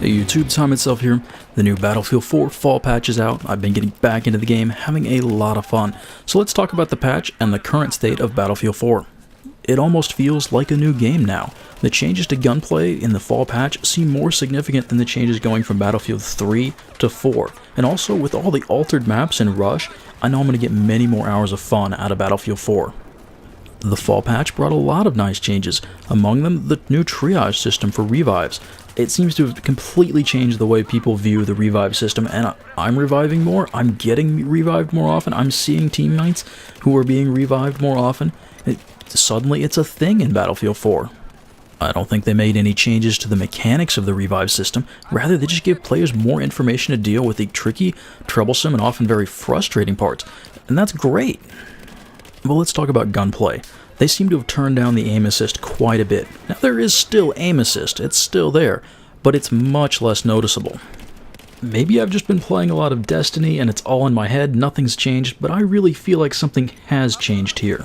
Hey YouTube, Time itself here. The new Battlefield 4 Fall Patch is out. I've been getting back into the game, having a lot of fun. So let's talk about the patch and the current state of Battlefield 4. It almost feels like a new game now. The changes to gunplay in the Fall Patch seem more significant than the changes going from Battlefield 3 to 4. And also, with all the altered maps in Rush, I know I'm going to get many more hours of fun out of Battlefield 4. The Fall Patch brought a lot of nice changes, among them the new triage system for revives. It seems to have completely changed the way people view the revive system, and I'm reviving more, I'm getting revived more often, I'm seeing teammates who are being revived more often. Suddenly it's a thing in Battlefield 4. I don't think they made any changes to the mechanics of the revive system, rather they just gave players more information to deal with the tricky, troublesome, and often very frustrating parts, and that's great. Well, let's talk about gunplay. They seem to have turned down the aim assist quite a bit. Now, there is still aim assist, it's still there, but it's much less noticeable. Maybe I've just been playing a lot of Destiny and it's all in my head, nothing's changed, but I really feel like something has changed here.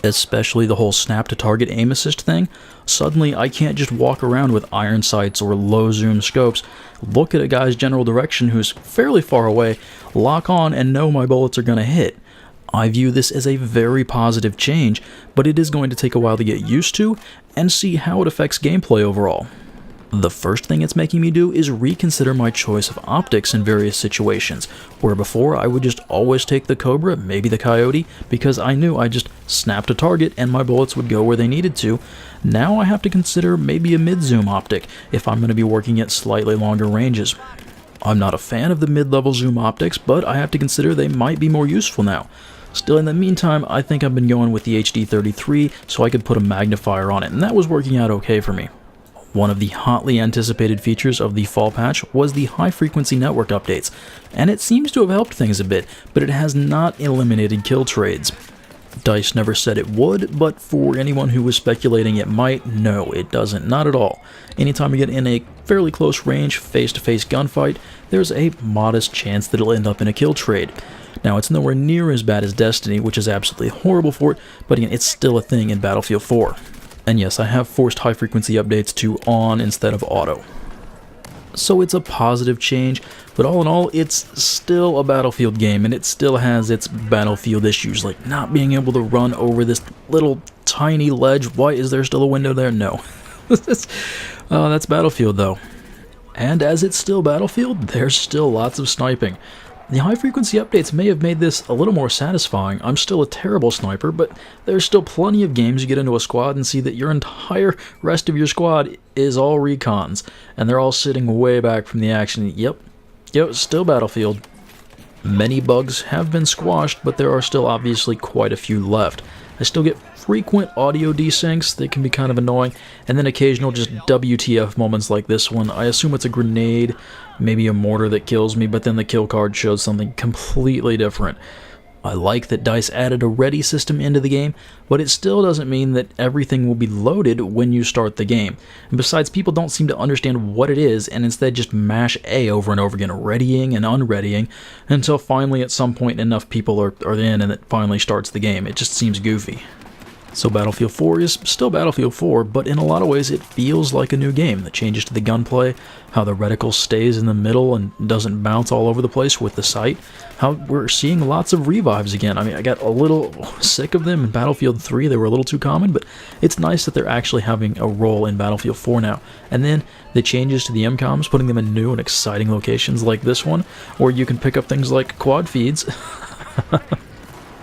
Especially the whole snap to target aim assist thing. Suddenly, I can't just walk around with iron sights or low zoom scopes, look at a guy's general direction who's fairly far away, lock on and know my bullets are gonna hit. I view this as a very positive change, but it is going to take a while to get used to and see how it affects gameplay overall. The first thing it's making me do is reconsider my choice of optics in various situations, where before I would just always take the Cobra, maybe the Coyote, because I knew I just snapped a target and my bullets would go where they needed to. Now I have to consider maybe a mid-zoom optic if I'm going to be working at slightly longer ranges. I'm not a fan of the mid-level zoom optics, but I have to consider they might be more useful now. Still, in the meantime, I think I've been going with the HD33 so I could put a magnifier on it, and that was working out okay for me. One of the hotly anticipated features of the Fall Patch was the high-frequency network updates, and it seems to have helped things a bit, but it has not eliminated kill trades. DICE never said it would, but for anyone who was speculating it might, no, it doesn't, not at all. Anytime you get in a fairly close range, face-to-face gunfight, there's a modest chance that it'll end up in a kill trade. Now, it's nowhere near as bad as Destiny, which is absolutely horrible for it, but again, it's still a thing in Battlefield 4. And yes, I have forced high-frequency updates to on instead of auto. So it's a positive change, but all in all, it's still a Battlefield game, and it still has its Battlefield issues, like not being able to run over this little tiny ledge. Why is there still a window there? No. That's Battlefield, though. And as it's still Battlefield, there's still lots of sniping. The high-frequency updates may have made this a little more satisfying. I'm still a terrible sniper, but there's still plenty of games you get into a squad and see that your entire rest of your squad is all recons, and they're all sitting way back from the action. Yep, still Battlefield. Many bugs have been squashed, but there are still obviously quite a few left. I still get frequent audio desyncs that can be kind of annoying, and then occasional just WTF moments like this one. I assume it's a grenade, maybe a mortar that kills me, but then the kill card shows something completely different. I like that DICE added a ready system into the game, but it still doesn't mean that everything will be loaded when you start the game. And besides, people don't seem to understand what it is, and instead just mash A over and over again, readying and unreadying, until finally at some point enough people are in and it finally starts the game. It just seems goofy. So Battlefield 4 is still Battlefield 4, but in a lot of ways it feels like a new game. The changes to the gunplay, how the reticle stays in the middle and doesn't bounce all over the place with the sight, how we're seeing lots of revives again. I mean, I got a little sick of them in Battlefield 3, they were a little too common, but it's nice that they're actually having a role in Battlefield 4 now. And then the changes to the MCOMs, putting them in new and exciting locations like this one, where you can pick up things like quad feeds.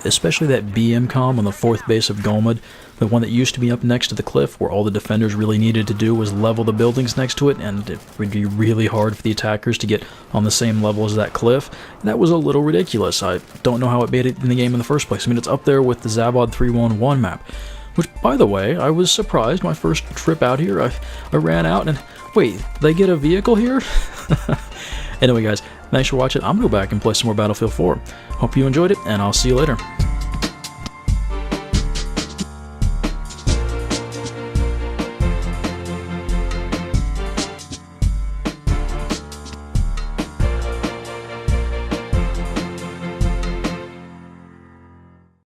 Especially that BMCOM on the 4th base of Golmud, the one that used to be up next to the cliff, where all the defenders really needed to do was level the buildings next to it, and it would be really hard for the attackers to get on the same level as that cliff. That was a little ridiculous. I don't know how it made it in the game in the first place. I mean, it's up there with the Zabod 311 map, which, by the way, I was surprised. My first trip out here, I ran out and, wait, they get a vehicle here? Anyway, guys, thanks for watching. I'm going to go back and play some more Battlefield 4. Hope you enjoyed it, and I'll see you later.